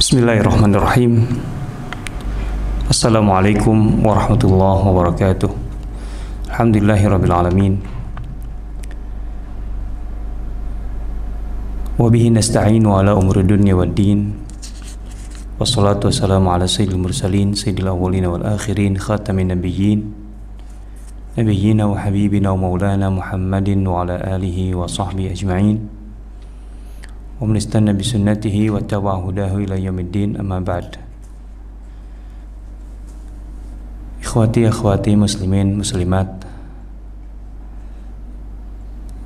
Bismillahirrahmanirrahim. Assalamualaikum warahmatullahi wabarakatuh. Alhamdulillahirabbil alamin. Wa bihi nasta'inu ala umuri dunya waddin. Wassalatu wassalamu ala sayyidil mursalin sayyidil awwalin wal akhirin khatamin nabiyyin nabiyyina wa habibina wa maulana Muhammadin wa ala alihi wa sahbihi ajma'in. Wa man istanna bi sunnatihi wa tabi'a hudahu ila yaumiddin, amma ba'd. Ikhwati akhwati muslimin muslimat,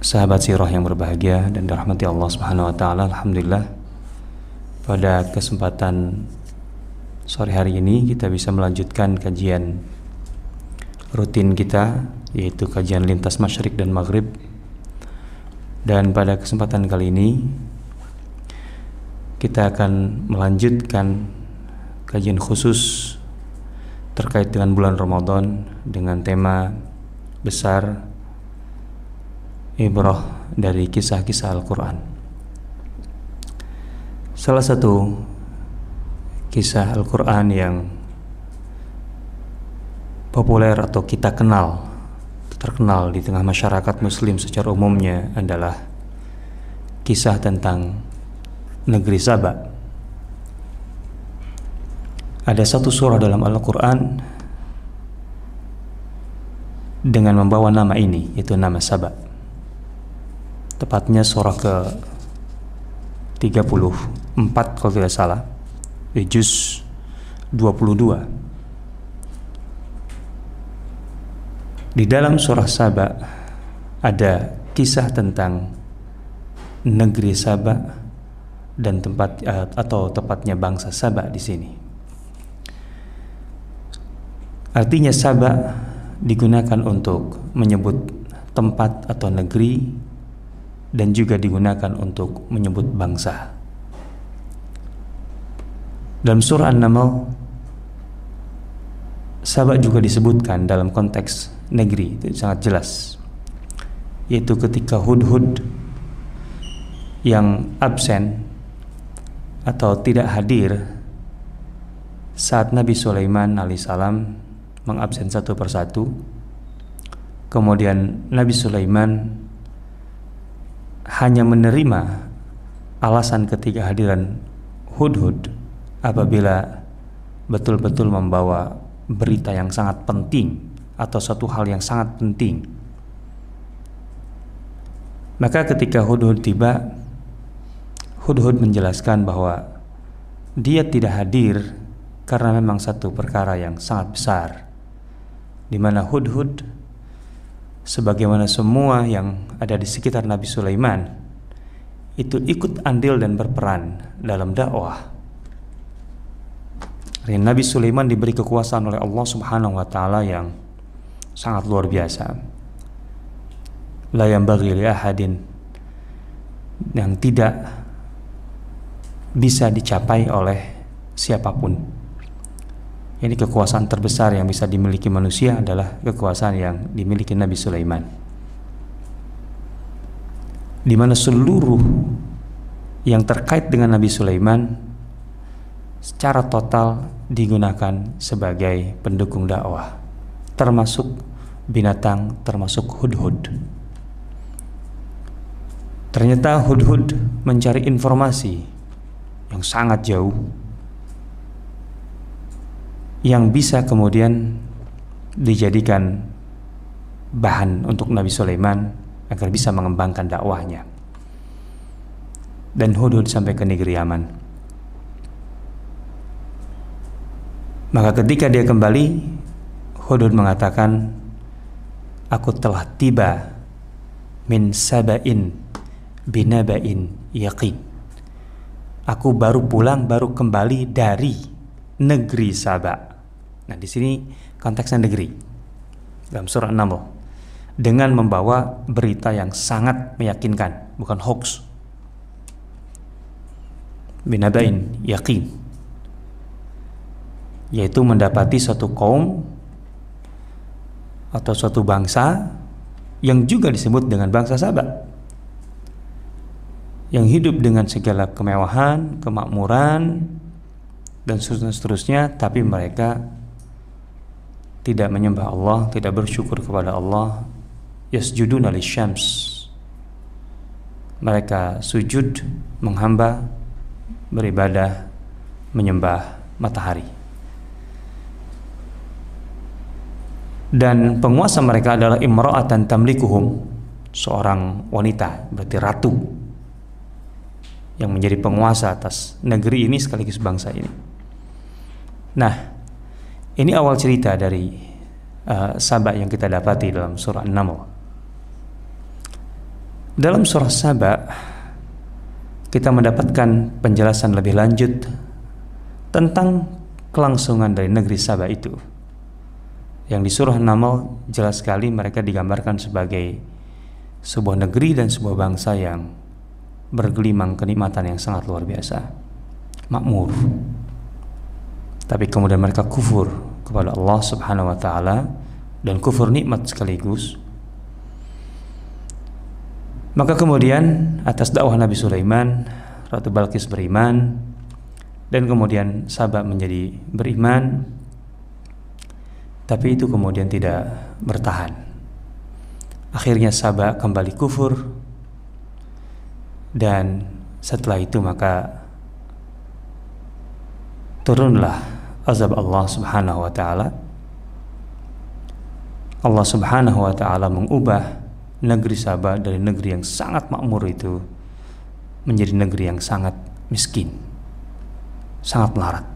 sahabat sirah yang berbahagia dan dirahmati Allah Subhanahu wa taala. Alhamdulillah, pada kesempatan sore hari ini kita bisa melanjutkan kajian rutin kita, yaitu kajian lintas masyriq dan maghrib. Dan pada kesempatan kali ini kita akan melanjutkan kajian khusus terkait dengan bulan Ramadan dengan tema besar ibrah dari kisah-kisah Al-Quran. Salah satu kisah Al-Quran yang populer atau kita terkenal di tengah masyarakat muslim secara umumnya adalah kisah tentang negeri Saba. Ada satu surah dalam Al-Quran dengan membawa nama ini, yaitu nama Saba. Tepatnya surah ke-34 kalau tidak salah, di juz 22. Di dalam surah Saba ada kisah tentang negeri Saba dan tempat atau tepatnya bangsa Saba di sini. Artinya Saba digunakan untuk menyebut tempat atau negeri dan juga digunakan untuk menyebut bangsa. Dalam surah An-Naml, Saba juga disebutkan dalam konteks negeri, itu sangat jelas, yaitu ketika Hudhud yang absen atau tidak hadir saat Nabi Sulaiman alaihissalam mengabsen satu persatu. Kemudian Nabi Sulaiman hanya menerima alasan ketidakhadiran Hudhud apabila betul-betul membawa berita yang sangat penting atau satu hal yang sangat penting. Maka ketika Hudhud tiba, Hudhud menjelaskan bahwa dia tidak hadir karena memang satu perkara yang sangat besar, di mana Hudhud sebagaimana semua yang ada di sekitar Nabi Sulaiman itu ikut andil dan berperan dalam dakwah. Nabi Sulaiman diberi kekuasaan oleh Allah Subhanahu wa taala yang sangat luar biasa. La yanbaghi li ahadin, yang tidak bisa dicapai oleh siapapun. Ini kekuasaan terbesar yang bisa dimiliki manusia adalah kekuasaan yang dimiliki Nabi Sulaiman, di mana seluruh yang terkait dengan Nabi Sulaiman secara total digunakan sebagai pendukung dakwah, termasuk binatang, termasuk Hudhud. Ternyata Hudhud mencari informasi yang sangat jauh yang bisa kemudian dijadikan bahan untuk Nabi Sulaiman agar bisa mengembangkan dakwahnya. Dan Hudhud sampai ke negeri Yaman. Maka ketika dia kembali, Hudhud mengatakan, aku telah tiba min Saba'in binaba'in yaqin. Aku baru pulang, baru kembali dari negeri Saba. Nah, di sini konteksnya negeri dalam surah An-Naml, dengan membawa berita yang sangat meyakinkan, bukan hoax. Binabain yakin, yaitu mendapati suatu kaum atau suatu bangsa yang juga disebut dengan bangsa Saba, yang hidup dengan segala kemewahan, kemakmuran, dan seterusnya, tapi mereka tidak menyembah Allah, tidak bersyukur kepada Allah. Yasjuduna lisyams, mereka sujud, menghamba, beribadah, menyembah matahari. Dan penguasa mereka adalah imra'atan tamlikuhum, seorang wanita, berarti ratu, yang menjadi penguasa atas negeri ini sekaligus bangsa ini. Nah, ini awal cerita dari Saba yang kita dapati dalam surah An-Naml. Dalam surah Saba kita mendapatkan penjelasan lebih lanjut tentang kelangsungan dari negeri Saba itu. Yang di surah An-Naml jelas sekali mereka digambarkan sebagai sebuah negeri dan sebuah bangsa yang bergelimang kenikmatan yang sangat luar biasa, makmur. Tapi kemudian mereka kufur kepada Allah Subhanahu wa taala dan kufur nikmat sekaligus. Maka kemudian atas dakwah Nabi Sulaiman, Ratu Balqis beriman, dan kemudian Saba menjadi beriman. Tapi itu kemudian tidak bertahan. Akhirnya Saba kembali kufur, dan setelah itu maka turunlah azab Allah Subhanahu wa taala. Allah Subhanahu wa taala mengubah negeri Saba dari negeri yang sangat makmur itu menjadi negeri yang sangat miskin, sangat melarat.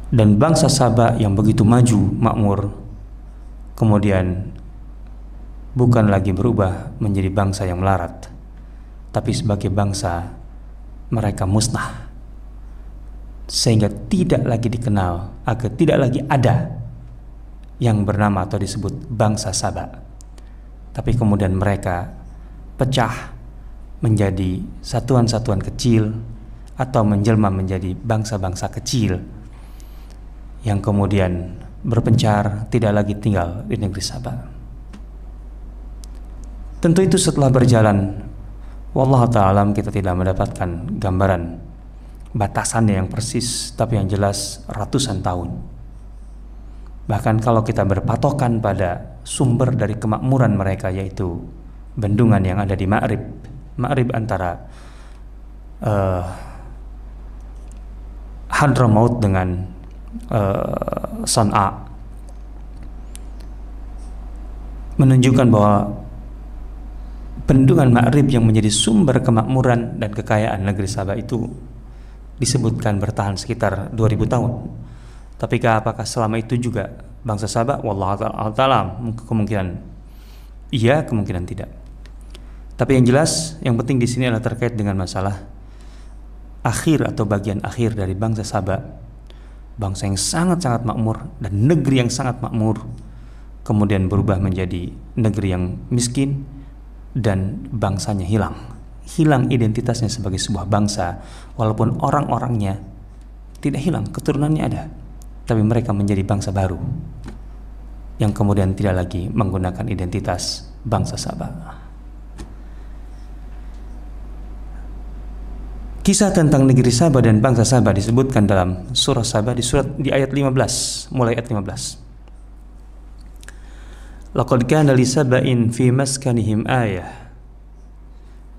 Dan bangsa Saba yang begitu maju, makmur, kemudian bukan lagi berubah menjadi bangsa yang melarat, tapi sebagai bangsa mereka musnah, sehingga tidak lagi dikenal, agar tidak lagi ada yang bernama atau disebut bangsa Saba. Tapi kemudian mereka pecah menjadi satuan-satuan kecil atau menjelma menjadi bangsa-bangsa kecil yang kemudian berpencar, tidak lagi tinggal di negeri Saba. Tentu itu setelah berjalan, wallahu ta'ala, kita tidak mendapatkan gambaran batasannya yang persis, tapi yang jelas ratusan tahun. Bahkan kalau kita berpatokan pada sumber dari kemakmuran mereka, yaitu bendungan yang ada di Ma'rib antara Hadramaut dengan San'a, menunjukkan bahwa bendungan Ma'rib yang menjadi sumber kemakmuran dan kekayaan negeri Saba itu disebutkan bertahan sekitar 2000 tahun. Tapi apakah selama itu juga bangsa Saba? Wallahu ta'ala, kemungkinan iya, kemungkinan tidak. Tapi yang jelas, yang penting di sini adalah terkait dengan masalah akhir atau bagian akhir dari bangsa Saba, bangsa yang sangat-sangat makmur dan negeri yang sangat makmur, kemudian berubah menjadi negeri yang miskin dan bangsanya hilang identitasnya sebagai sebuah bangsa, walaupun orang-orangnya tidak hilang, keturunannya ada, tapi mereka menjadi bangsa baru yang kemudian tidak lagi menggunakan identitas bangsa Saba. Kisah tentang negeri Saba dan bangsa Saba disebutkan dalam surah Saba di ayat 15, mulai ayat 15. Laqad kana li saba'in fi maskanihim ayah,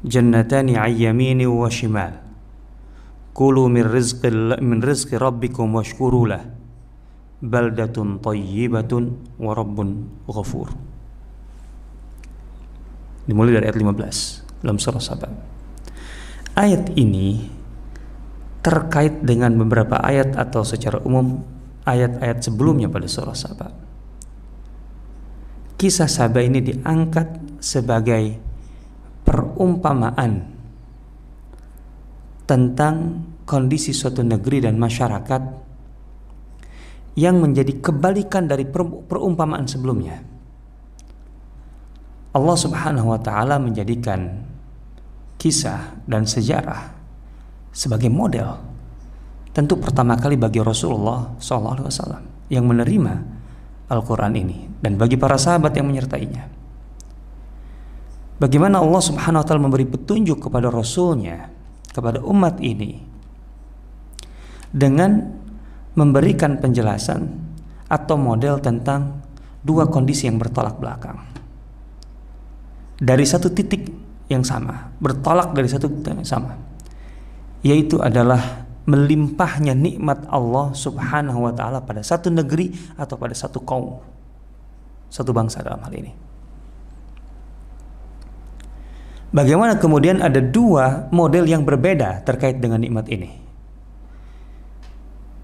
jannatani 'an yamini wa shimal, kulu min rizqi rabbikum washkuru lah, baldatun tayyibatun wa rabbun ghafur. Dimulai dari ayat 15 dalam surah Saba. Ayat ini terkait dengan beberapa ayat atau secara umum ayat-ayat sebelumnya pada surah Saba. Kisah Saba ini diangkat sebagai perumpamaan tentang kondisi suatu negeri dan masyarakat yang menjadi kebalikan dari perumpamaan sebelumnya. Allah Subhanahu wa ta'ala menjadikan kisah dan sejarah sebagai model, tentu pertama kali bagi Rasulullah SAW yang menerima Al-Quran ini, dan bagi para sahabat yang menyertainya. Bagaimana Allah Subhanahu wa ta'ala memberi petunjuk kepada Rasulnya, kepada umat ini, dengan memberikan penjelasan atau model tentang dua kondisi yang bertolak belakang dari satu titik yang sama, bertolak dari satu titik yang sama, yaitu adalah melimpahnya nikmat Allah Subhanahu wa taala pada satu negeri atau pada satu kaum, satu bangsa dalam hal ini. Bagaimana kemudian ada dua model yang berbeda terkait dengan nikmat ini?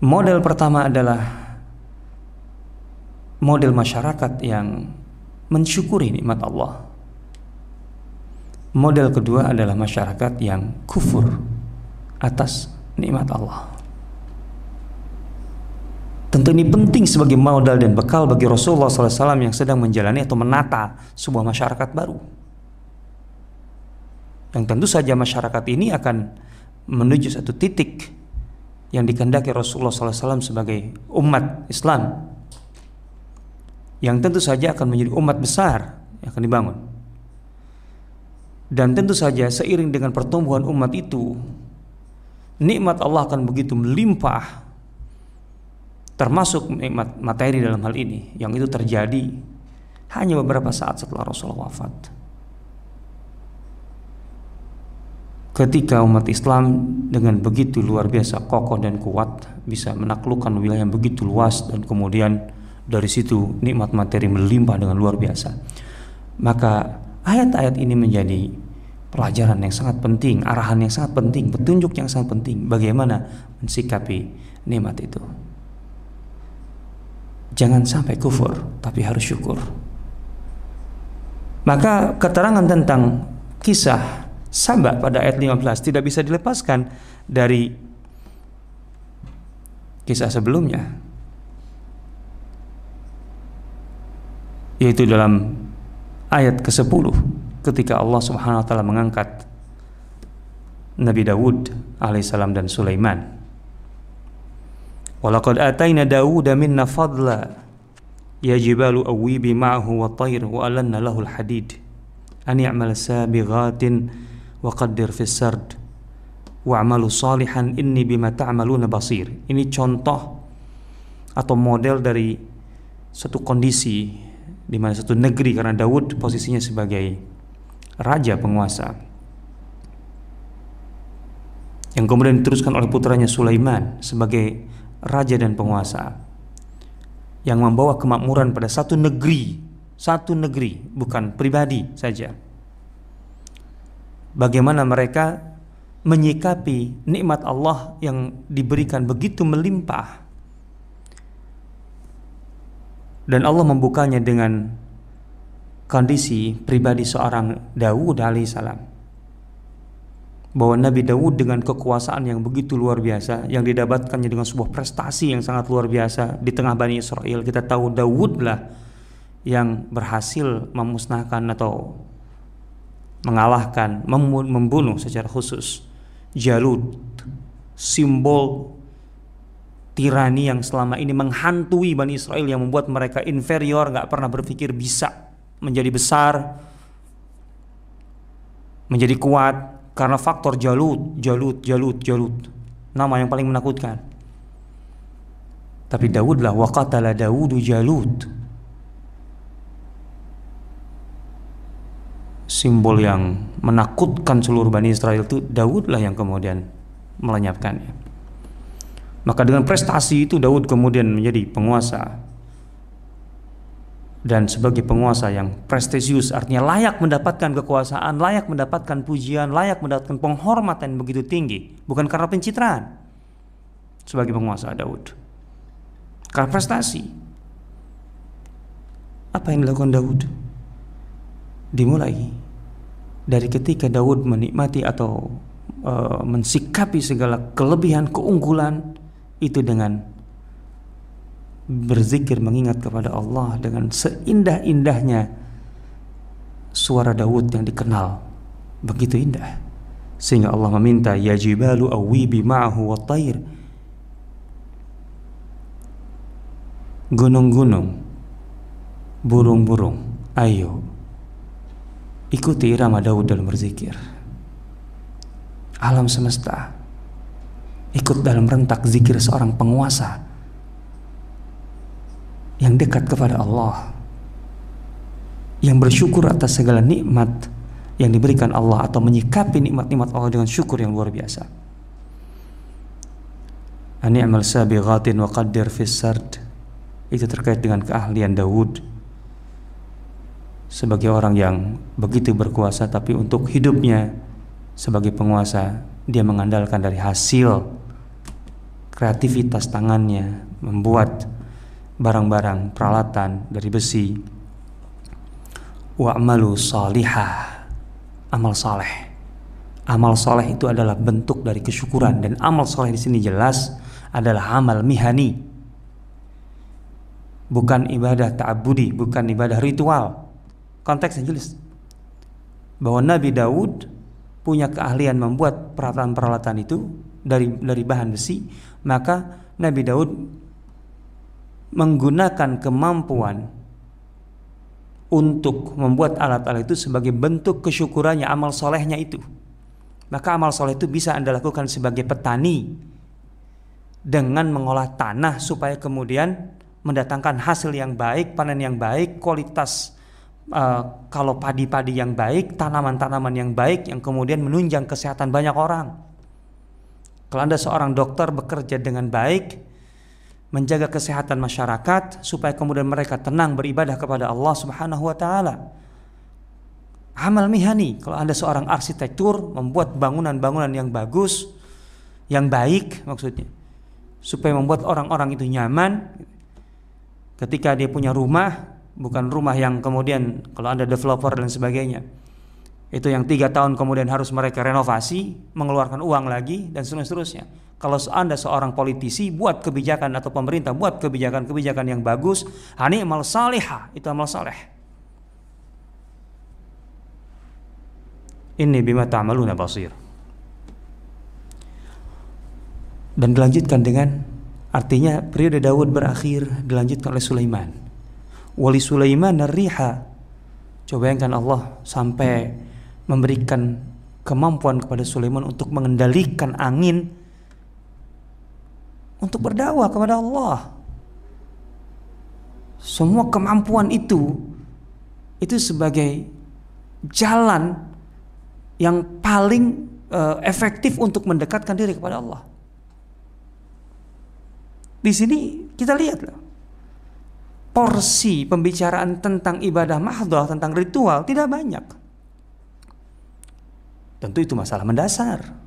Model pertama adalah model masyarakat yang mensyukuri nikmat Allah. Model kedua adalah masyarakat yang kufur atas nikmat Allah. Tentu ini penting sebagai modal dan bekal bagi Rasulullah SAW yang sedang menjalani atau menata sebuah masyarakat baru. Yang tentu saja masyarakat ini akan menuju satu titik yang dikehendaki Rasulullah SAW sebagai umat Islam, yang tentu saja akan menjadi umat besar yang akan dibangun. Dan tentu saja seiring dengan pertumbuhan umat itu, nikmat Allah akan begitu melimpah, termasuk nikmat materi dalam hal ini, yang itu terjadi hanya beberapa saat setelah Rasulullah wafat. Ketika umat Islam dengan begitu luar biasa kokoh dan kuat bisa menaklukkan wilayah yang begitu luas, dan kemudian dari situ nikmat materi melimpah dengan luar biasa, maka ayat-ayat ini menjadi pelajaran yang sangat penting, arahan yang sangat penting, petunjuk yang sangat penting bagaimana mensikapi nikmat itu. Jangan sampai kufur, tapi harus syukur. Maka keterangan tentang kisah Saba pada ayat 15 tidak bisa dilepaskan dari kisah sebelumnya, yaitu dalam ayat ke-10 ketika Allah Subhanahu wa taala mengangkat Nabi Dawud alaihissalam dan Sulaiman. Walaqad atayna Dawuda minna fadla ya jibalu awwibi ma'ahu wa tayr wa alanna lahul hadid an i'mal sabighatin wa qaddir fis sard wa'malu salihan inni bima ta'maluna basir. Ini contoh atau model dari suatu kondisi di mana satu negeri, karena Daud posisinya sebagai raja penguasa, yang kemudian diteruskan oleh putranya Sulaiman sebagai raja dan penguasa yang membawa kemakmuran pada satu negeri, bukan pribadi saja. Bagaimana mereka menyikapi nikmat Allah yang diberikan begitu melimpah, dan Allah membukanya dengan kondisi pribadi seorang Dawud alaihissalam, bahwa Nabi Dawud dengan kekuasaan yang begitu luar biasa, yang didapatkannya dengan sebuah prestasi yang sangat luar biasa di tengah Bani Israel. Kita tahu Dawudlah yang berhasil memusnahkan atau mengalahkan, membunuh secara khusus Jalut, simbol tirani yang selama ini menghantui Bani Israel, yang membuat mereka inferior, gak pernah berpikir bisa menjadi besar, menjadi kuat, karena faktor Jalut, nama yang paling menakutkan. Tapi Dawudlah, wa qatala Dawudu Jalut, simbol yang menakutkan seluruh Bani Israel itu Dawudlah yang kemudian melenyapkannya. Maka dengan prestasi itu Daud kemudian menjadi penguasa, dan sebagai penguasa yang prestisius, artinya layak mendapatkan kekuasaan, layak mendapatkan pujian, layak mendapatkan penghormatan begitu tinggi, bukan karena pencitraan sebagai penguasa Daud, karena prestasi. Apa yang dilakukan Daud? Dimulai dari ketika Daud menikmati atau mensikapi segala kelebihan, keunggulan itu dengan berzikir, mengingat kepada Allah dengan seindah-indahnya suara Daud yang dikenal begitu indah, sehingga Allah meminta ya jibalu awwibi ma'ahu wa tayr, gunung-gunung, burung-burung, ayo ikuti irama Daud dalam berzikir. Alam semesta ikut dalam rentak zikir seorang penguasa yang dekat kepada Allah, yang bersyukur atas segala nikmat yang diberikan Allah, atau menyikapi nikmat-nikmat Allah dengan syukur yang luar biasa. Ani'mal sabighatin wa qaddir fis sard, itu terkait dengan keahlian Daud sebagai orang yang begitu berkuasa, tapi untuk hidupnya sebagai penguasa dia mengandalkan dari hasil kreativitas tangannya, membuat barang-barang peralatan dari besi. Wa'malu salihah, amal saleh. Amal saleh itu adalah bentuk dari kesyukuran, dan amal saleh di sini jelas adalah amal mihani, bukan ibadah ta'abbudi, bukan ibadah ritual. Konteksnya jelas bahwa Nabi Daud punya keahlian membuat peralatan-peralatan itu dari bahan besi, maka Nabi Daud menggunakan kemampuan untuk membuat alat-alat itu sebagai bentuk kesyukurannya, amal solehnya itu. Maka amal soleh itu bisa Anda lakukan sebagai petani dengan mengolah tanah supaya kemudian mendatangkan hasil yang baik, panen yang baik, kualitas kalau padi-padi yang baik, tanaman-tanaman yang baik, yang kemudian menunjang kesehatan banyak orang. Kalau Anda seorang dokter bekerja dengan baik, menjaga kesehatan masyarakat supaya kemudian mereka tenang beribadah kepada Allah Subhanahu wa taala. Amal mihani. Kalau Anda seorang arsitektur, membuat bangunan-bangunan yang bagus, yang baik maksudnya, supaya membuat orang-orang itu nyaman ketika dia punya rumah, bukan rumah yang kemudian kalau Anda developer dan sebagainya, itu yang 3 tahun kemudian harus mereka renovasi, mengeluarkan uang lagi dan seterusnya. Kalau Anda seorang politisi, buat kebijakan, atau pemerintah buat kebijakan-kebijakan yang bagus, amal salihah, itu amal saleh. Inni bima ta'maluna basir. Dan dilanjutkan dengan, artinya periode Daud berakhir, dilanjutkan oleh Sulaiman. Wali Sulaiman ar-riha. Coba bayangkan Allah sampai memberikan kemampuan kepada Sulaiman untuk mengendalikan angin untuk berdakwah kepada Allah. Semua kemampuan itu sebagai jalan yang paling efektif untuk mendekatkan diri kepada Allah. Di sini kita lihat loh, porsi pembicaraan tentang ibadah mahdhah, tentang ritual tidak banyak. Tentu itu masalah mendasar.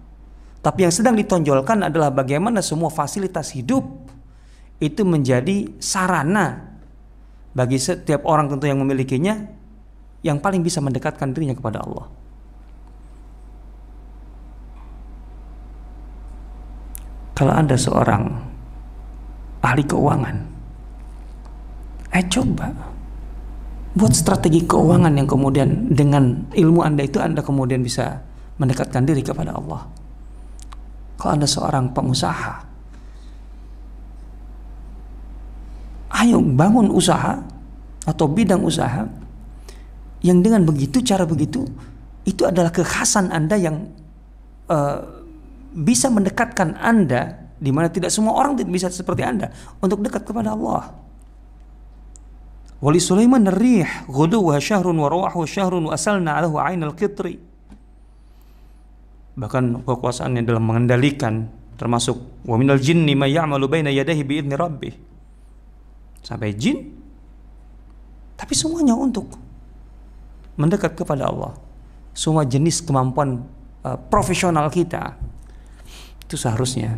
Tapi yang sedang ditonjolkan adalah bagaimana semua fasilitas hidup itu menjadi sarana bagi setiap orang tentu yang memilikinya, yang paling bisa mendekatkan dirinya kepada Allah. Kalau Anda seorang ahli keuangan, coba buat strategi keuangan yang kemudian dengan ilmu Anda itu Anda kemudian bisa mendekatkan diri kepada Allah. Kalau Anda seorang pengusaha, ayo bangun usaha atau bidang usaha yang dengan begitu, cara begitu, itu adalah kekhasan Anda yang bisa mendekatkan Anda, di mana tidak semua orang tidak bisa seperti Anda untuk dekat kepada Allah. Wali Sulaiman ar-rih ghuduwha syahrun wa rawahu syahrun wa asalna 'alahu 'ainal qitri. Bahkan kekuasaannya dalam mengendalikan, termasuk wa minal jinni may ya'malu baina yadayhi bi idzni rabbih, sampai jin, tapi semuanya untuk mendekat kepada Allah. Semua jenis kemampuan profesional kita itu seharusnya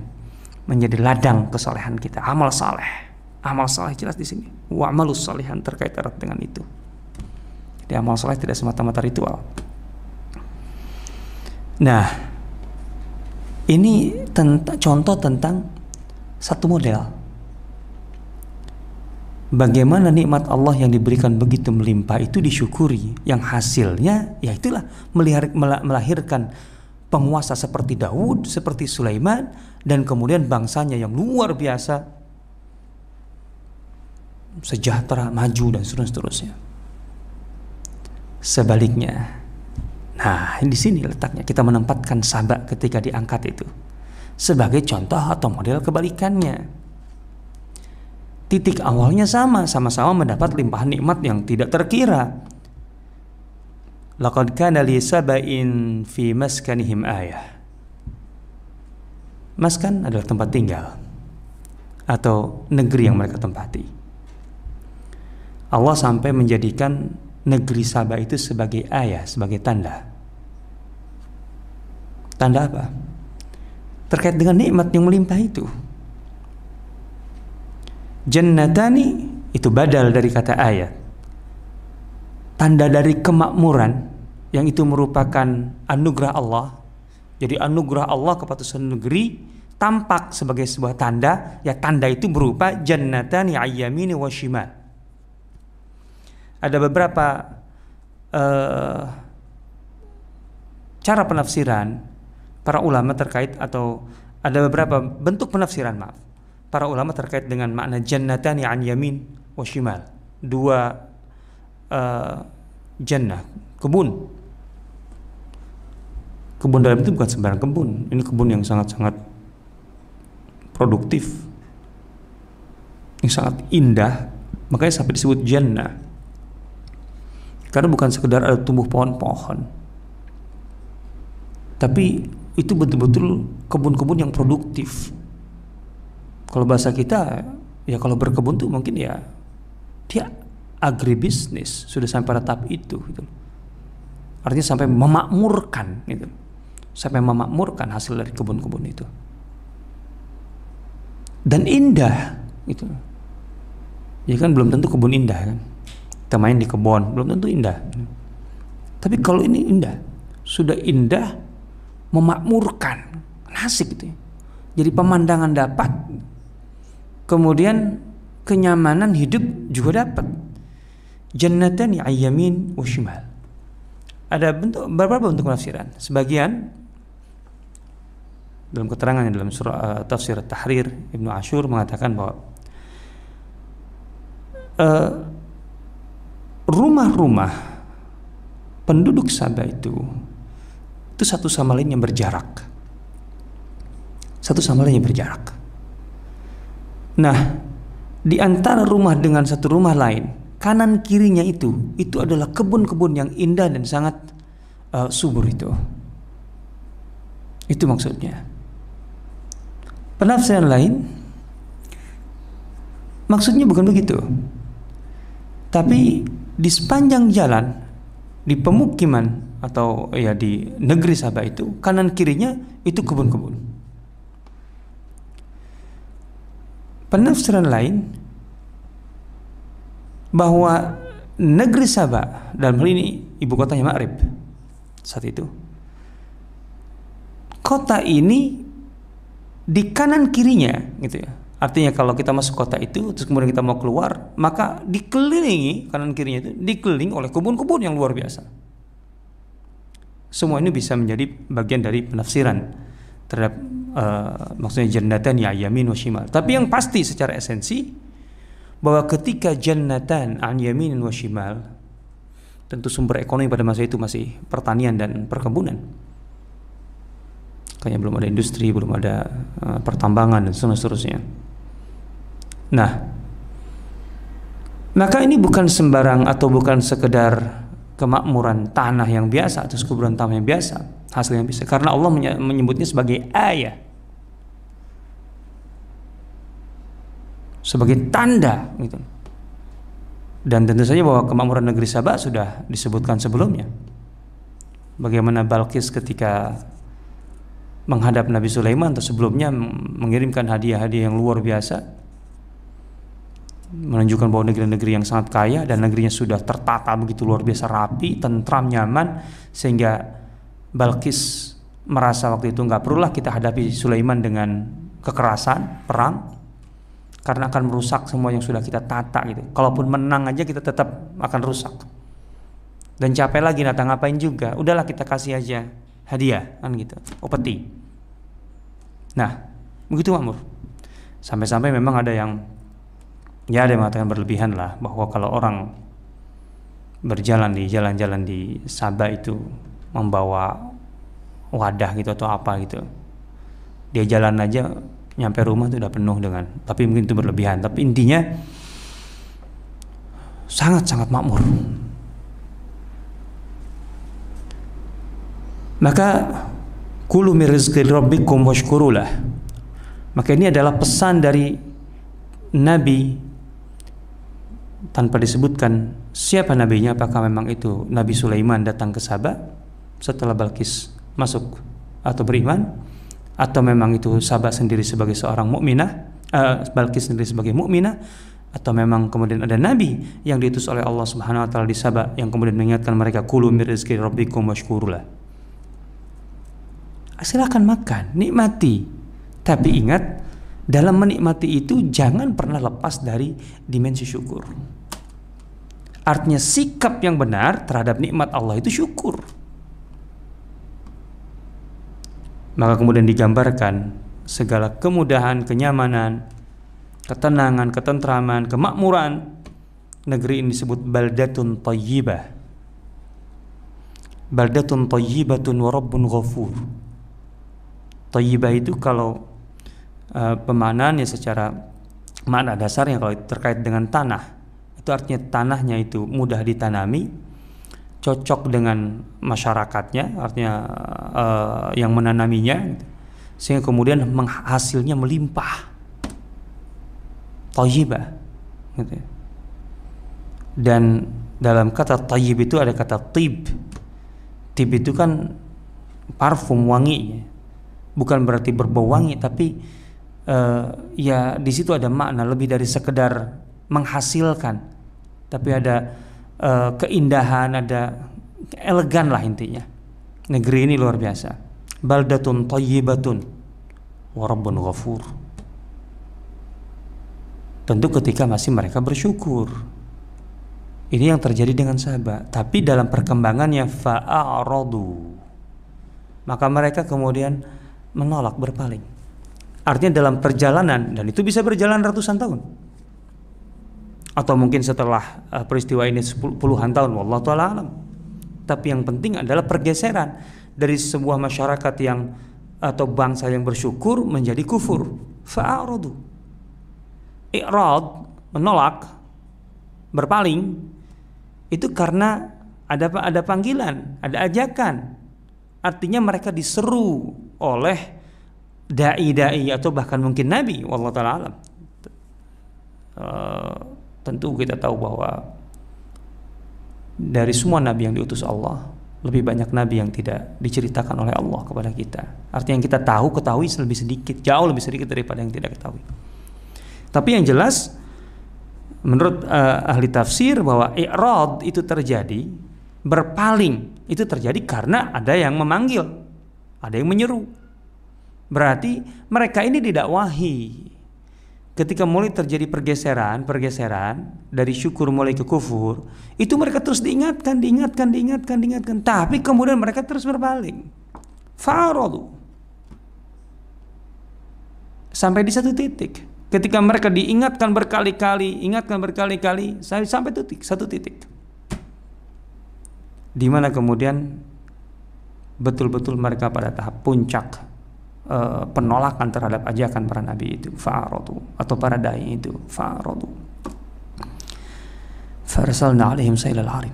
menjadi ladang kesalehan kita, amal saleh. Amal saleh jelas di sini. Wa amalus salihan terkait erat dengan itu. Jadi amal saleh tidak semata-mata ritual. Nah, ini contoh tentang satu model bagaimana nikmat Allah yang diberikan begitu melimpah itu disyukuri, yang hasilnya ya itulah melahirkan penguasa seperti Daud, seperti Sulaiman, dan kemudian bangsanya yang luar biasa sejahtera, maju, dan seterusnya. Sebaliknya, nah di sini letaknya kita menempatkan Saba ketika diangkat itu. sebagai contoh atau model kebalikannya. Titik awalnya sama-sama mendapat limpahan nikmat yang tidak terkira. Laqad kana li saba'in fi maskanihim ayah. Maskan adalah tempat tinggal atau negeri yang mereka tempati. Allah sampai menjadikan negeri Saba itu sebagai ayah, sebagai tanda. Tanda apa? Terkait dengan nikmat yang melimpah itu. Jannatani itu badal dari kata ayat. Tanda dari kemakmuran yang itu merupakan anugerah Allah. Jadi anugerah Allah kepada suatu negeri tampak sebagai sebuah tanda. Ya, tanda itu berupa jannatani ayyamini wa shimal. Ada beberapa cara penafsiran para ulama terkait, atau ada beberapa bentuk penafsiran para ulama terkait dengan makna jannatani an yamin wa shimal. Dua jannah, kebun dalam itu bukan sembarang kebun. Ini kebun yang sangat-sangat produktif, yang sangat indah. Makanya sampai disebut jannah, karena bukan sekedar ada tumbuh pohon-pohon, tapi itu betul-betul kebun-kebun yang produktif. Kalau bahasa kita, ya kalau berkebun tuh mungkin ya dia agribisnis, sudah sampai pada tahap itu gitu. Artinya sampai memakmurkan gitu. Sampai memakmurkan hasil dari kebun-kebun itu. Dan indah gitu. Ya kan belum tentu kebun indah kan. Kita main di kebun belum tentu indah. Tapi kalau ini indah, sudah indah, memakmurkan, asik gitu ya. Jadi pemandangan dapat, kemudian kenyamanan hidup juga dapat. Jannatani ayyamin wa shimal. Ada beberapa bentuk penafsiran. Sebagian dalam keterangannya dalam surah tafsir At-Tahrir, Ibnu Ashur mengatakan bahwa rumah-rumah penduduk Saba itu satu sama lain yang berjarak. Satu sama lain yang berjarak. Nah, di antara rumah dengan satu rumah lain, kanan kirinya itu adalah kebun-kebun yang indah dan sangat subur itu. Itu maksudnya. Penafsiran lain, maksudnya bukan begitu. Tapi di sepanjang jalan, di pemukiman atau ya di negeri Saba itu, kanan kirinya itu kebun-kebun. Penafsiran lain, bahwa negeri Saba, dalam hal ini ibu kotanya Ma'rib saat itu, kota ini di kanan kirinya gitu ya. Artinya kalau kita masuk kota itu terus kemudian kita mau keluar, maka dikelilingi kanan kirinya itu dikelilingi oleh kebun-kebun yang luar biasa. Semua ini bisa menjadi bagian dari penafsiran terhadap maksudnya jannatan ya yamin wa shimal. Tapi yang pasti secara esensi bahwa ketika jannatan an yamin wa shimal, tentu sumber ekonomi pada masa itu masih pertanian dan perkebunan. Kayaknya belum ada industri, belum ada pertambangan dan seterusnya. Nah, maka ini bukan sembarang atau bukan sekedar kemakmuran tanah yang biasa atau keburan tanah yang biasa, hasil yang bisa, karena Allah menyebutnya sebagai ayat, sebagai tanda gitu. Dan tentu saja bahwa kemakmuran negeri Saba sudah disebutkan sebelumnya. Bagaimana Balqis ketika menghadap Nabi Sulaiman atau sebelumnya mengirimkan hadiah-hadiah yang luar biasa, menunjukkan bahwa negeri-negeri yang sangat kaya dan negerinya sudah tertata begitu luar biasa rapi, tentram, nyaman, sehingga Balqis merasa waktu itu nggak perulah kita hadapi Sulaiman dengan kekerasan, perang, karena akan merusak semua yang sudah kita tata gitu. Kalaupun menang aja kita tetap akan rusak. Dan capek lagi datang ngapain juga. Udahlah kita kasih aja hadiah kan gitu. Upeti. Nah, begitu makmur. Sampai-sampai memang ada yang ada yang mengatakan berlebihan lah, bahwa kalau orang berjalan di jalan-jalan di Saba itu membawa wadah gitu atau apa gitu, Dia jalan aja nyampe rumah itu udah penuh dengan, tapi mungkin itu berlebihan. Tapi intinya sangat-sangat makmur. Maka kulu min rizqi rabbikum washkurulah. Maka ini adalah pesan dari Nabi tanpa disebutkan siapa nabinya, apakah memang itu Nabi Sulaiman datang ke Sabah setelah Balkis masuk atau beriman, atau memang itu Sabah sendiri sebagai seorang mukminah, Balkis sendiri sebagai mukminah, atau memang kemudian ada nabi yang diutus oleh Allah Subhanahu wa taala di Sabah yang kemudian mengingatkan mereka kulu min rizqi rabbikum washkurulah. Silakan makan, nikmati. Tapi ingat, dalam menikmati itu jangan pernah lepas dari dimensi syukur. Artinya sikap yang benar terhadap nikmat Allah itu syukur. Maka kemudian digambarkan segala kemudahan, kenyamanan, ketenangan, ketentraman, kemakmuran. Negeri ini disebut baldatun thayyibah. Baldatun thayyibatun wa rabbun ghafur. Thayyibah itu kalau pemaknaannya secara makna dasarnya, kalau terkait dengan tanah, itu artinya tanahnya itu mudah ditanami, cocok dengan masyarakatnya, artinya yang menanaminya, sehingga kemudian hasilnya melimpah. Thayyibah gitu. Dan dalam kata thayyib itu ada kata tib. Tib itu kan parfum, wangi, bukan berarti berbau wangi, tapi ya di situ ada makna lebih dari sekedar menghasilkan, tapi ada keindahan, ada elegan lah intinya. Negeri ini luar biasa. Baldatun thayyibatun wa rabbun ghafur. Tentu ketika masih mereka bersyukur. Ini yang terjadi dengan sahabat. Tapi dalam perkembangannya fa'aradu, maka mereka kemudian menolak, berpaling. Artinya dalam perjalanan, dan itu bisa berjalan ratusan tahun, atau mungkin setelah peristiwa ini puluhan tahun, wallahu ta'ala alam. Tapi yang penting adalah pergeseran dari sebuah masyarakat yang atau bangsa yang bersyukur menjadi kufur. Fa'aradu, i'rad, menolak, berpaling, itu karena ada panggilan, ada ajakan. Artinya mereka diseru oleh dai-dai atau bahkan mungkin nabi, wallahu ta'ala alam. Tentu kita tahu bahwa dari semua nabi yang diutus Allah, lebih banyak nabi yang tidak diceritakan oleh Allah kepada kita. Artinya yang kita ketahui lebih sedikit, jauh lebih sedikit daripada yang tidak ketahui. Tapi yang jelas menurut ahli tafsir bahwa i'rad itu terjadi, berpaling itu terjadi karena ada yang memanggil, ada yang menyeru. Berarti mereka ini didakwahi. Ketika mulai terjadi pergeseran dari syukur mulai ke kufur, itu mereka terus diingatkan. Tapi kemudian mereka terus berpaling. Fa'aradu. Sampai di satu titik. Ketika mereka diingatkan berkali-kali, sampai satu titik. Di mana kemudian betul-betul mereka pada tahap puncak penolakan terhadap ajakan para nabi itu, fa'aradu, atau para dai itu, fa'aradu. Farsalna alaihim sailal harim.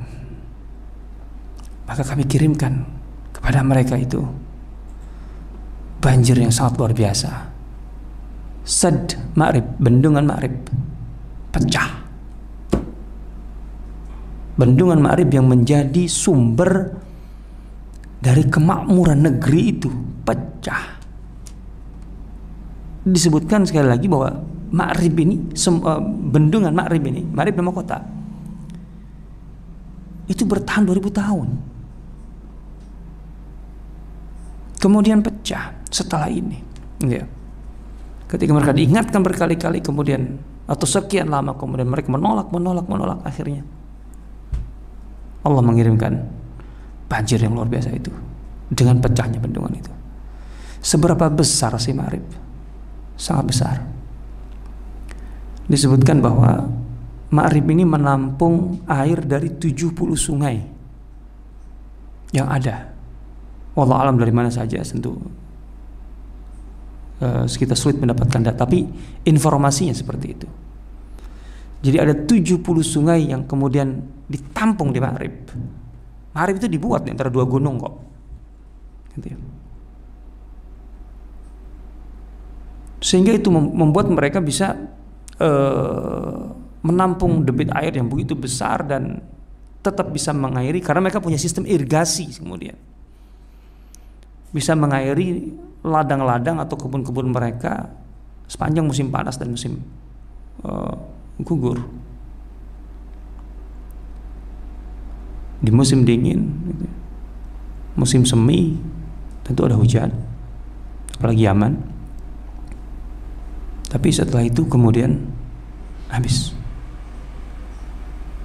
Maka kami kirimkan kepada mereka itu banjir yang sangat luar biasa. Sad Ma'rib, bendungan Ma'rib pecah. Bendungan Ma'rib yang menjadi sumber dari kemakmuran negeri itu pecah. Disebutkan sekali lagi bahwa Ma'rib ini, bendungan Ma'rib ini, Ma'rib nama kota, itu bertahan 2000 tahun. Kemudian pecah setelah ini. Ya. Ketika mereka diingatkan berkali-kali kemudian, atau sekian lama kemudian mereka menolak, akhirnya Allah mengirimkan banjir yang luar biasa itu dengan pecahnya bendungan itu. Seberapa besar sih Ma'rib? Sangat besar. Disebutkan bahwa Ma'rib ini menampung air dari 70 sungai yang ada. Wallahu alam dari mana saja tentu kita sulit mendapatkan data, tapi informasinya seperti itu. Jadi ada 70 sungai yang kemudian ditampung di Ma'rib. Ma'rib itu dibuat di antara dua gunung kok. Gitu ya. Sehingga itu membuat mereka bisa menampung debit air yang begitu besar dan tetap bisa mengairi karena mereka punya sistem irigasi, kemudian bisa mengairi ladang-ladang atau kebun-kebun mereka sepanjang musim panas dan musim gugur. Di musim dingin, gitu, musim semi tentu ada hujan, apalagi Yaman. Tapi setelah itu kemudian habis.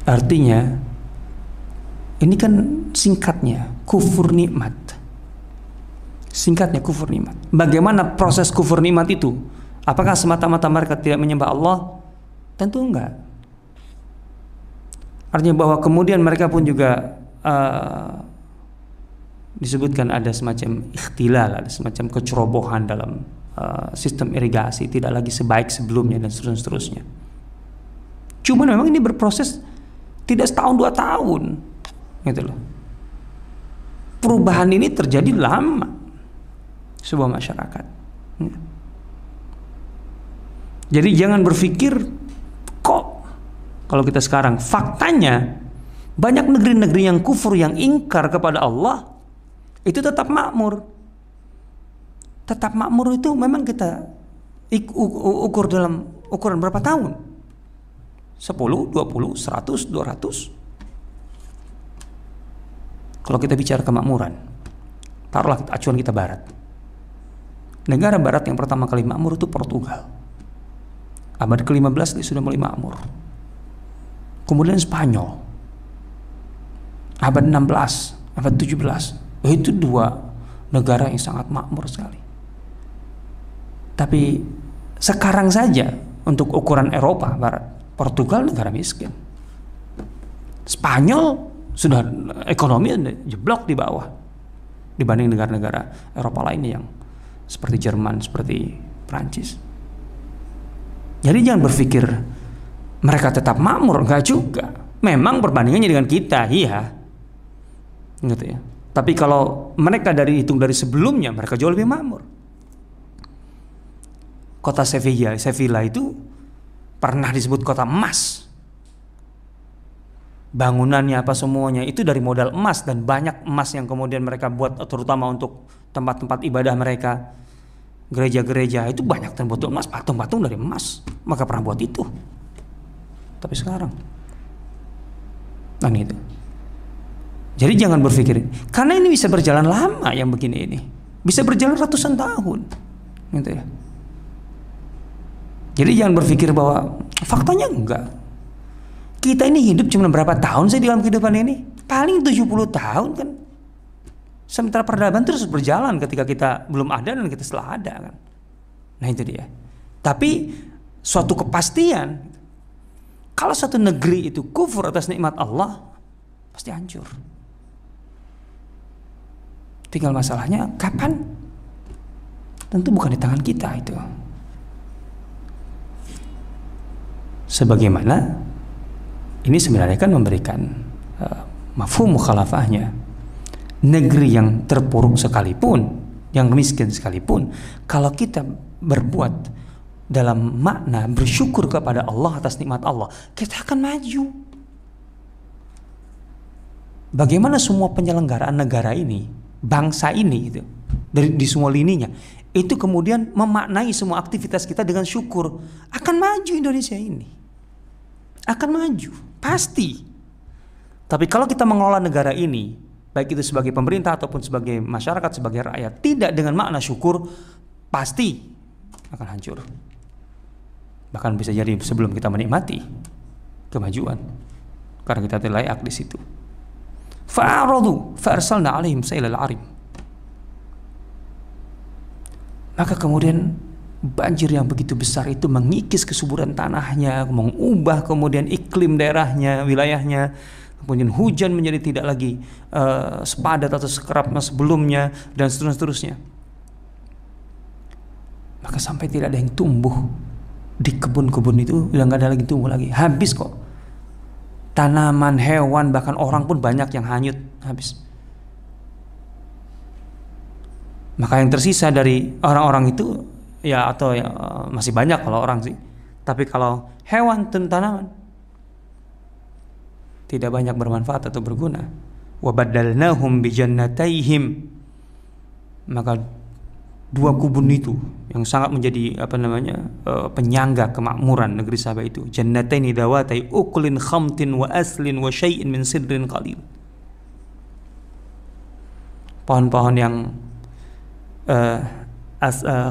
Artinya ini kan singkatnya kufur nikmat. Singkatnya kufur nikmat. Bagaimana proses kufur nikmat itu? Apakah semata-mata mereka tidak menyembah Allah? Tentu enggak. Artinya bahwa kemudian mereka pun juga disebutkan ada semacam ikhtilal, ada semacam kecerobohan dalam sistem irigasi, tidak lagi sebaik sebelumnya dan seterusnya. Cuman memang ini berproses tidak setahun 2 tahun, gitu loh. Perubahan ini terjadi lama sebuah masyarakat. Jadi jangan berpikir kok kalau kita sekarang, faktanya banyak negeri-negeri yang kufur, yang ingkar kepada Allah itu tetap makmur. Tetap makmur itu memang kita ukur dalam ukuran berapa tahun? 10, 20, 100, 200. Kalau kita bicara kemakmuran, taruhlah acuan kita barat. Negara barat yang pertama kali makmur itu Portugal. Abad ke-15 dia sudah mulai makmur. Kemudian Spanyol. Abad 16, abad 17. Itu dua negara yang sangat makmur sekali. Tapi sekarang saja untuk ukuran Eropa Barat, Portugal negara miskin. Spanyol sudah ekonomi jeblok di bawah dibanding negara-negara Eropa lainnya yang seperti Jerman, seperti Prancis. Jadi jangan berpikir mereka tetap makmur, enggak juga. Memang perbandingannya dengan kita, iya, gitu ya. Tapi kalau mereka hitung dari sebelumnya, mereka jauh lebih makmur. Kota Sevilla itu pernah disebut kota emas. Bangunannya apa semuanya itu dari modal emas, dan banyak emas yang kemudian mereka buat terutama untuk tempat-tempat ibadah mereka. Gereja-gereja itu banyak terbuat emas, patung-patung dari emas. Maka pernah buat itu. Tapi sekarang itu. Jadi jangan berpikir karena ini bisa berjalan lama yang begini ini. Bisa berjalan ratusan tahun. Gitu ya. Jadi jangan berpikir bahwa faktanya enggak. Kita ini hidup cuma berapa tahun sih di dalam kehidupan ini? Paling 70 tahun kan. Sementara peradaban terus berjalan ketika kita belum ada dan kita setelah ada kan. Nah itu dia. Tapi suatu kepastian, kalau satu negeri itu kufur atas nikmat Allah, pasti hancur. Tinggal masalahnya kapan? Tentu bukan di tangan kita itu. Sebagaimana ini sebenarnya kan memberikan mafhum mukhalafahnya. Negeri yang terpuruk sekalipun, yang miskin sekalipun, kalau kita berbuat dalam makna bersyukur kepada Allah atas nikmat Allah, kita akan maju. Bagaimana semua penyelenggaraan negara ini, bangsa ini itu, di semua lininya, itu kemudian memaknai semua aktivitas kita dengan syukur, akan maju Indonesia ini. Akan maju, pasti. Tapi kalau kita mengelola negara ini, baik itu sebagai pemerintah ataupun sebagai masyarakat, sebagai rakyat, tidak dengan makna syukur, pasti akan hancur. Bahkan bisa jadi sebelum kita menikmati kemajuan, karena kita tidak layak di situ. Fa'aradu fa'arsalna 'alaihim sailal 'arim. Maka kemudian banjir yang begitu besar itu mengikis kesuburan tanahnya, mengubah kemudian iklim daerahnya, wilayahnya. Kemudian hujan menjadi tidak lagi sepadat atau sekerap sebelumnya, dan seterusnya. Maka sampai tidak ada yang tumbuh di kebun-kebun itu, udah nggak ada lagi tumbuh lagi, habis kok. Tanaman, hewan, bahkan orang pun banyak yang hanyut, habis. Maka yang tersisa dari orang-orang itu ya, atau ya, masih banyak kalau orang sih. Tapi kalau hewan dan tanaman tidak banyak bermanfaat atau berguna. Wa badalnahum bi jannatayhim, maka dua kebun itu yang sangat menjadi penyangga kemakmuran negeri Sabah itu, jannataini dawatai ukulin khamtin wa aslin wa syai'in min sidrin qalil. Pohon-pohon yang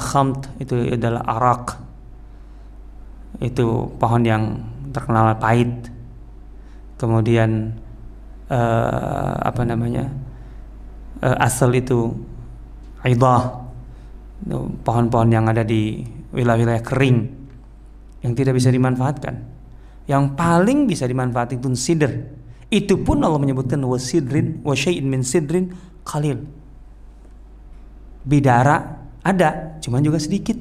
khamt itu adalah arak, itu pohon yang terkenal pahit. Kemudian asal itu aidah, pohon-pohon yang ada di wilayah-wilayah kering yang tidak bisa dimanfaatkan. Yang paling bisa dimanfaatkan itu sidr. Itu pun Allah menyebutkan wasidrin wa syai'in min sidrin qalil. Bidara ada, cuman juga sedikit,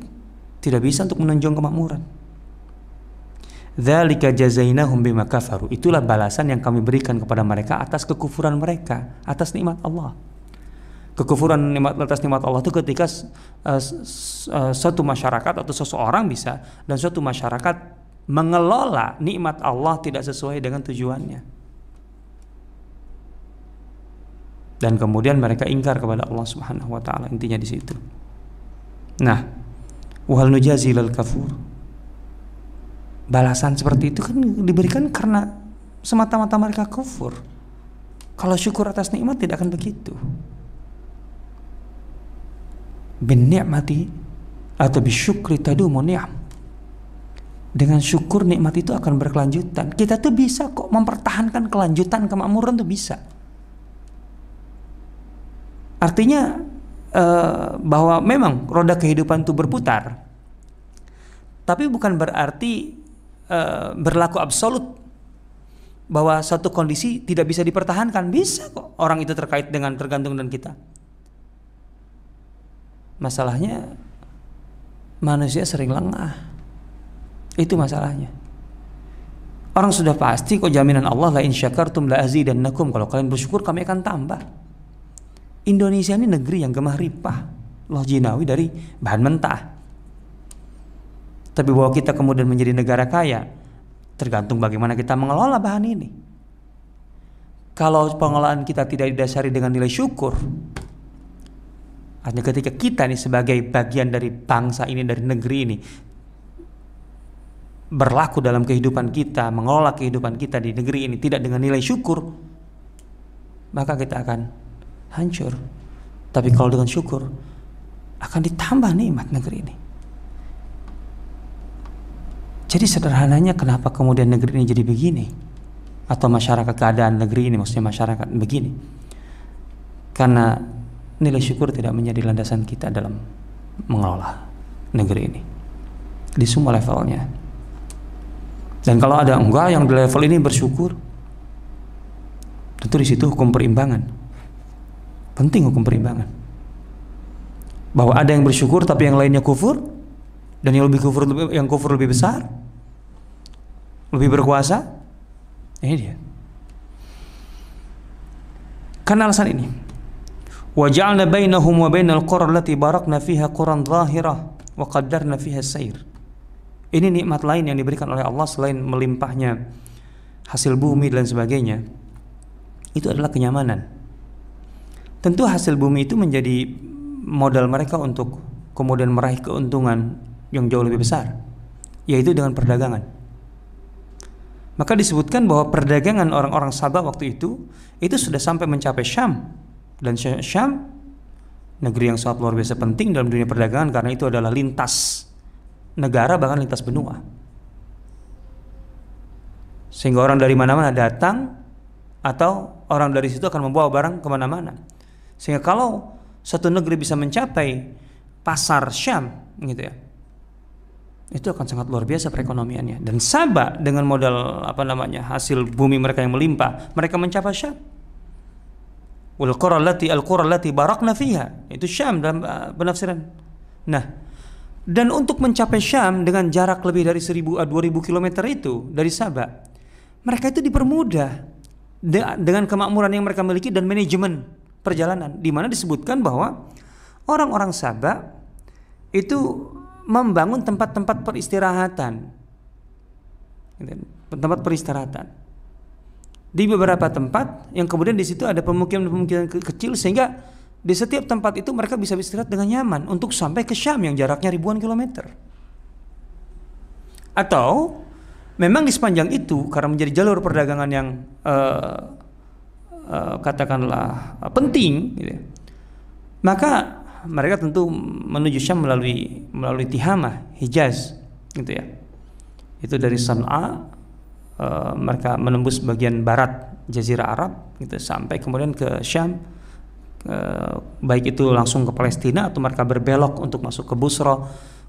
tidak bisa untuk menunjang kemakmuran. Dzalika jazainahum bima kafaru. Itulah balasan yang kami berikan kepada mereka atas kekufuran mereka atas nikmat Allah. Kekufuran atas nikmat Allah itu ketika suatu masyarakat atau seseorang bisa, dan suatu masyarakat mengelola nikmat Allah tidak sesuai dengan tujuannya, dan kemudian mereka ingkar kepada Allah Subhanahu wa taala. Intinya di situ. Nah, wal nujazi lil kafur, balasan seperti itu kan diberikan karena semata-mata mereka kufur. Kalau syukur atas nikmat tidak akan begitu. Bin ni'mati atau bisyukri tadumu ni'am. Dengan syukur nikmat itu akan berkelanjutan. Kita tuh bisa kok mempertahankan kelanjutan kemakmuran tuh bisa. Artinya bahwa memang roda kehidupan itu berputar, tapi bukan berarti berlaku absolut bahwa satu kondisi tidak bisa dipertahankan. Bisa kok orang itu tergantung dengan kita. Masalahnya manusia sering lengah. Itu masalahnya. Orang sudah pasti kok jaminan Allah, la in syakartum la azidannakum, kalau kalian bersyukur kami akan tambah. Indonesia ini negeri yang gemah ripah, loh jinawi dari bahan mentah. Tapi bahwa kita kemudian menjadi negara kaya tergantung bagaimana kita mengelola bahan ini. Kalau pengelolaan kita tidak didasari dengan nilai syukur, hanya ketika kita nih sebagai bagian dari bangsa ini, dari negeri ini, berlaku dalam kehidupan kita, mengelola kehidupan kita di negeri ini tidak dengan nilai syukur, maka kita akan hancur. Tapi kalau dengan syukur akan ditambah nikmat negeri ini. Jadi sederhananya kenapa kemudian negeri ini jadi begini, atau masyarakat, keadaan negeri ini, maksudnya masyarakat begini, karena nilai syukur tidak menjadi landasan kita dalam mengelola negeri ini di semua levelnya. Dan kalau ada enggak yang di level ini bersyukur, tentu di situ hukum perimbangan. Penting hukum perimbangan. Bahwa ada yang bersyukur tapi yang lainnya kufur, dan yang kufur lebih besar, lebih berkuasa. Ini dia. Karena alasan ini, وَجَعَلْنَا بَيْنَهُمْ وَبَيْنَ الْقُرَى الَّتِي بَارَكْنَا فِيهَا قُرًى ظَاهِرَةً وَقَدَّرْنَا فِيهَا السَّيْرَ. Ini nikmat lain yang diberikan oleh Allah selain melimpahnya hasil bumi dan sebagainya. Itu adalah kenyamanan. Tentu hasil bumi itu menjadi modal mereka untuk kemudian meraih keuntungan yang jauh lebih besar, yaitu dengan perdagangan. Maka disebutkan bahwa perdagangan orang-orang Sabah waktu itu sudah sampai mencapai Syam. Dan Syam, negeri yang sangat luar biasa penting dalam dunia perdagangan, karena itu adalah lintas negara, bahkan lintas benua. Sehingga orang dari mana-mana datang, atau orang dari situ akan membawa barang kemana-mana. Sehingga kalau satu negeri bisa mencapai pasar Syam, gitu ya, itu akan sangat luar biasa perekonomiannya. Dan Sabah dengan modal hasil bumi mereka yang melimpah, mereka mencapai Syam. Wal qura allati barakna fiha, itu Syam dalam penafsiran. Nah, Dan untuk mencapai Syam dengan jarak lebih dari 2000 kilometer itu dari Sabah, mereka itu dipermudah dengan kemakmuran yang mereka miliki dan manajemen perjalanan, di mana disebutkan bahwa orang-orang Sabah itu membangun tempat-tempat peristirahatan, di beberapa tempat yang kemudian di situ ada pemukiman-pemukiman kecil, sehingga di setiap tempat itu mereka bisa beristirahat dengan nyaman untuk sampai ke Syam yang jaraknya ribuan kilometer. Atau memang di sepanjang itu karena menjadi jalur perdagangan yang katakanlah penting, gitu, maka mereka tentu menuju Syam melalui Tihamah, Hijaz, gitu ya. Itu dari San'a, mereka menembus bagian barat Jazirah Arab, gitu, sampai kemudian ke Syam, baik itu langsung ke Palestina atau mereka berbelok untuk masuk ke Busra,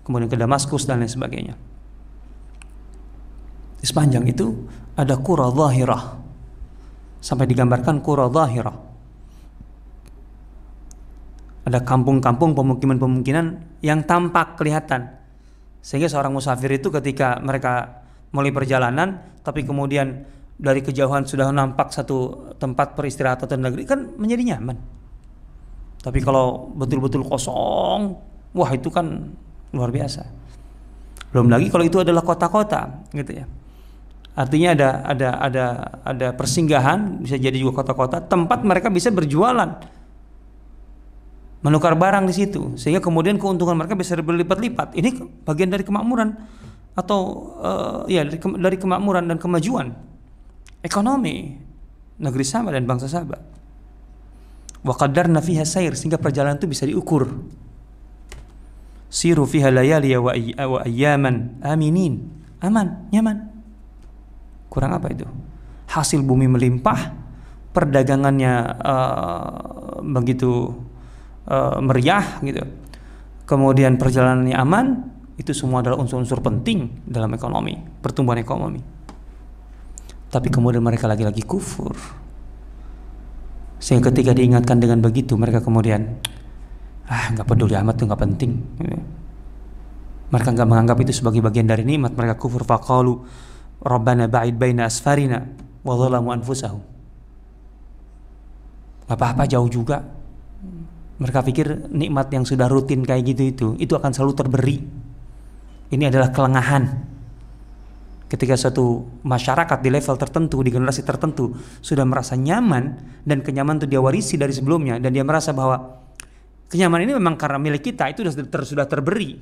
kemudian ke Damaskus dan lain sebagainya. Di sepanjang itu ada Qura Dhahirah, sampai digambarkan Qura Dhahirah. Ada kampung-kampung, pemukiman-pemukiman yang tampak kelihatan, sehingga seorang musafir itu ketika mereka mulai perjalanan, tapi kemudian dari kejauhan sudah nampak satu tempat peristirahatan atau negeri, kan menjadi nyaman. Tapi kalau betul-betul kosong, wah itu kan luar biasa. Belum lagi kalau itu adalah kota-kota, gitu ya. Artinya ada persinggahan, bisa jadi juga kota-kota, tempat mereka bisa berjualan, menukar barang di situ, sehingga kemudian keuntungan mereka bisa berlipat-lipat. Ini bagian dari kemakmuran atau dari kemakmuran dan kemajuan ekonomi negeri Sabah dan bangsa Sabah. Wa qaddarna fiha sayr, sehingga perjalanan itu bisa diukur. Siru fiha layali wa ayyaman aminin, aman, nyaman. Kurang apa itu? Hasil bumi melimpah, perdagangannya begitu meriah, gitu. Kemudian perjalanannya aman, itu semua adalah unsur-unsur penting dalam ekonomi, pertumbuhan ekonomi. Tapi kemudian mereka lagi-lagi kufur, sehingga ketika diingatkan dengan begitu, mereka kemudian nggak peduli amat, itu nggak penting. Mereka nggak menganggap itu sebagai bagian dari nikmat. Mereka kufur. Faqalu Rabbana ba'id baina asfarina wa dhalamu anfusahum. Gak apa-apa, jauh juga. Mereka pikir nikmat yang sudah rutin kayak gitu itu akan selalu terberi. Ini adalah kelengahan. Ketika suatu masyarakat di level tertentu, di generasi tertentu sudah merasa nyaman, dan kenyamanan itu dia warisi dari sebelumnya, dan dia merasa bahwa kenyamanan ini memang karena milik kita, itu sudah terberi.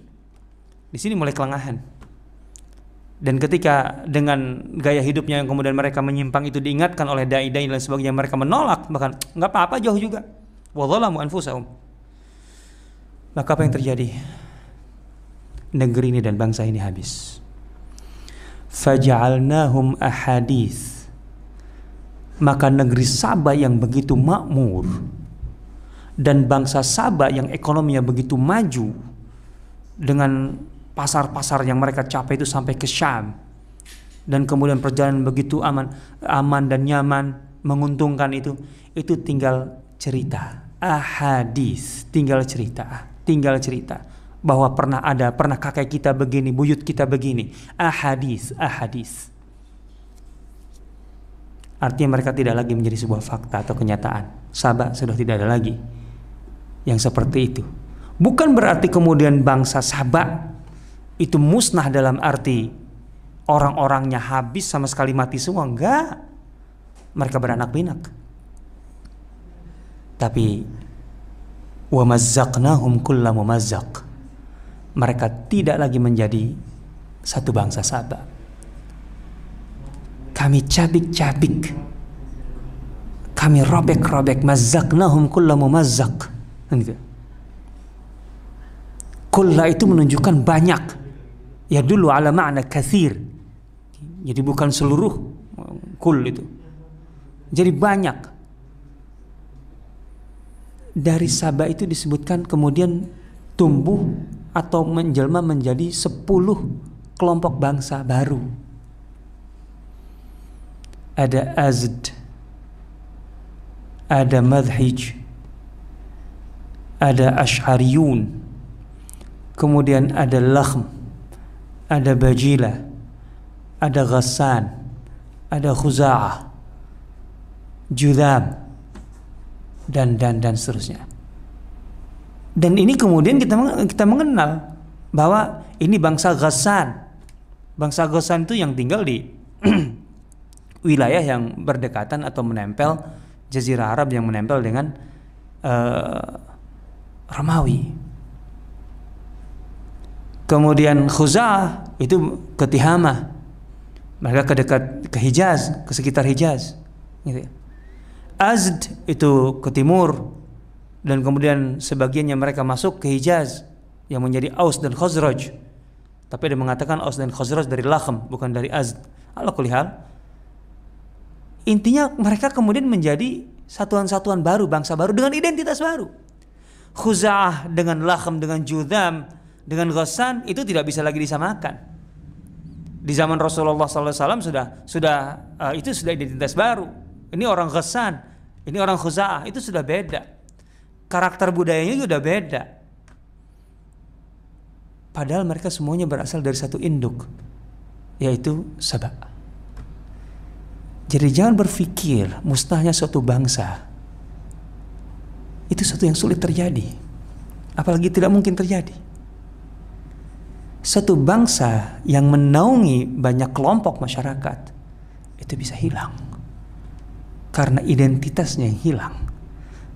Di sini mulai kelengahan. Dan ketika dengan gaya hidupnya yang kemudian mereka menyimpang itu diingatkan oleh dai-dai dan sebagainya, mereka menolak, bahkan nggak apa-apa, jauh juga. Wa dhalamu anfusahum. Maka apa yang terjadi? Negeri ini dan bangsa ini habis. Faja'alnahum ahadits. Maka negeri Sabah yang begitu makmur dan bangsa Sabah yang ekonominya begitu maju, dengan pasar-pasar yang mereka capai itu sampai ke Syam, dan kemudian perjalanan begitu aman dan nyaman, menguntungkan, itu tinggal cerita ahadits, tinggal cerita bahwa pernah kakek kita begini, buyut kita begini. Ahadits. Artinya mereka tidak lagi menjadi sebuah fakta atau kenyataan. Sabah sudah tidak ada lagi yang seperti itu. Bukan berarti kemudian bangsa Sabah itu musnah dalam arti orang-orangnya habis sama sekali, mati semua. Enggak. Mereka beranak pinak. Tapi wa mazzaqnahum kulla mumazzaq. Mereka tidak lagi menjadi satu bangsa Sabah. Kami cabik-cabik, kami robek-robek. Mazzaqnahum kulla mumazzaq. Kulla itu menunjukkan banyak, ya dulu ala makna kathir. Jadi bukan seluruh kul itu. Jadi banyak. Dari Sabah itu disebutkan kemudian tumbuh atau menjelma menjadi 10 kelompok bangsa baru. Ada Azd, ada Madhij, ada Ash'ariyun, kemudian ada Lakhm, ada Bajila, ada Ghassan, ada Khuza'ah, Judham, dan seterusnya. Dan ini kemudian kita mengenal bahwa ini bangsa Ghassan. Bangsa Ghassan itu yang tinggal di wilayah yang berdekatan atau menempel Jazirah Arab yang menempel dengan Romawi. Kemudian Khuza'ah itu ke Tihamah, mereka ke Hijaz, ke sekitar Hijaz, gitu ya. Azd itu ke timur, dan kemudian sebagiannya mereka masuk ke Hijaz yang menjadi Aus dan Khazraj. Tapi ada mengatakan Aus dan Khazraj dari Lakhm, bukan dari Azd. Ala kulli hal, intinya mereka kemudian menjadi satuan-satuan baru, bangsa baru dengan identitas baru. Khuza'ah dengan Lakhm, dengan Judham, dengan Ghassan itu tidak bisa lagi disamakan. Di zaman Rasulullah SAW itu sudah identitas baru. Ini orang Ghassan, ini orang Khuza'ah, itu sudah beda. Karakter budayanya juga beda. Padahal mereka semuanya berasal dari satu induk, yaitu Saba. Jadi jangan berpikir musnahnya suatu bangsa itu sesuatu yang sulit terjadi, apalagi tidak mungkin terjadi. Satu bangsa yang menaungi banyak kelompok masyarakat itu bisa hilang karena identitasnya yang hilang,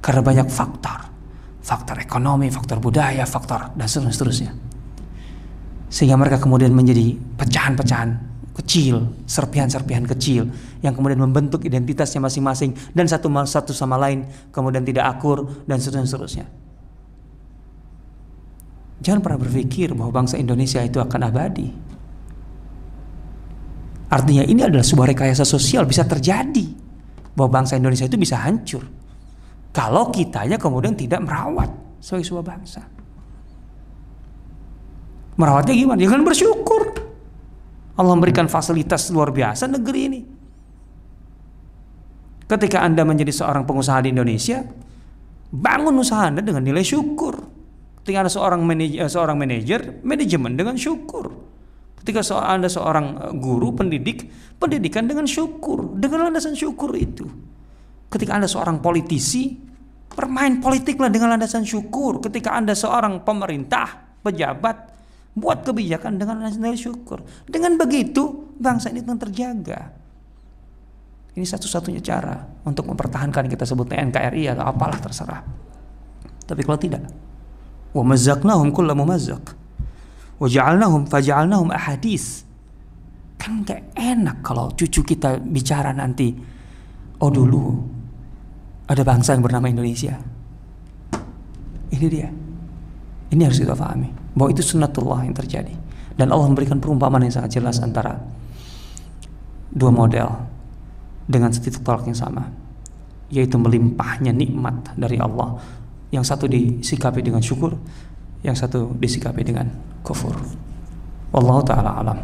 karena banyak faktor ekonomi, faktor budaya, faktor dan seterusnya, sehingga mereka kemudian menjadi pecahan-pecahan kecil, serpihan-serpihan kecil yang kemudian membentuk identitasnya masing-masing dan satu sama lain kemudian tidak akur dan seterusnya. Jangan pernah berpikir bahwa bangsa Indonesia itu akan abadi. Artinya ini adalah sebuah rekayasa sosial, bisa terjadi bahwa bangsa Indonesia itu bisa hancur kalau kitanya kemudian tidak merawat sebagai sebuah bangsa. Merawatnya gimana? Jangan bersyukur. Allah memberikan fasilitas luar biasa negeri ini. Ketika Anda menjadi seorang pengusaha di Indonesia, bangun usaha Anda dengan nilai syukur. Ketika Anda seorang manajer, manajemen dengan syukur. Ketika Anda seorang guru, pendidikan dengan syukur, dengan landasan syukur itu. Ketika Anda seorang politisi, bermain politiklah dengan landasan syukur. Ketika Anda seorang pemerintah, pejabat, buat kebijakan dengan landasan syukur. Dengan begitu, bangsa ini akan terjaga. Ini satu-satunya cara untuk mempertahankan, kita sebutnya NKRI atau apalah terserah. Tapi kalau tidak, wa mazzaqnahum kulla mumazzaq wa faja'alnahum ahadits. Kan gak enak kalau cucu kita bicara nanti, oh dulu ada bangsa yang bernama Indonesia. Ini dia. Ini harus kita pahami bahwa itu sunnatullah yang terjadi. Dan Allah memberikan perumpamaan yang sangat jelas antara dua model dengan setitik tolak yang sama, yaitu melimpahnya nikmat dari Allah. Yang satu disikapi dengan syukur, yang satu disikapi dengan kufur. Wallahu ta'ala alam.